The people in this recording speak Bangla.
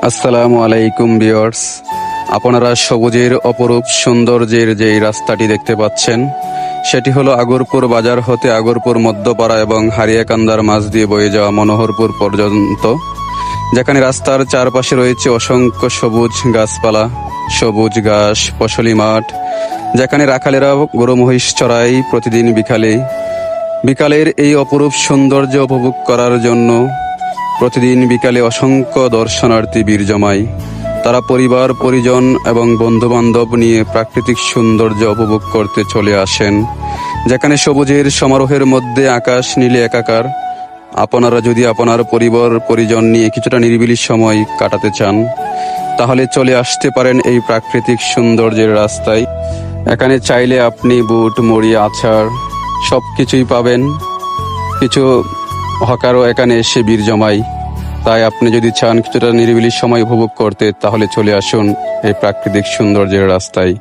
আসসালামু আলাইকুম ভিউয়ার্স, আপনারা সবুজের অপরূপ সৌন্দর্যের যেই রাস্তাটি দেখতে পাচ্ছেন সেটি হলো আগরপুর বাজার হতে আগরপুর মধ্যপাড়া এবং হারিয়াকান্দার মাঝ দিয়ে বয়ে যাওয়া মনোহরপুর পর্যন্ত, যেখানে রাস্তার চারপাশে রয়েছে অসংখ্য সবুজ গাছপালা, সবুজ ঘাস, ফসলি মাঠ, যেখানে রাখালেরা গরু মহিষ চড়ায় প্রতিদিন বিকালের এই অপরূপ সৌন্দর্য উপভোগ করার জন্য প্রতিদিন বিকালে অসংখ্য দর্শনার্থী ভিড় জমায়। তারা পরিবার পরিজন এবং বন্ধু বান্ধব নিয়ে প্রাকৃতিক সৌন্দর্য উপভোগ করতে চলে আসেন, যেখানে সবুজের সমারোহের মধ্যে আকাশ নীলে একাকার। আপনারা যদি আপনার পরিবার পরিজন নিয়ে কিছুটা নিরিবিলি সময় কাটাতে চান তাহলে চলে আসতে পারেন এই প্রাকৃতিক সৌন্দর্যের রাস্তায়। এখানে চাইলে আপনি বুট, মুড়ি, আচার সব কিছুই পাবেন। কিছু হকারও এখানে এসে ভিড় জমায়। তাই আপনি যদি চান কিছুটা নিরিবিলি সময় উপভোগ করতে তাহলে চলে আসুন এই প্রাকৃতিক সৌন্দর্যের রাস্তায়।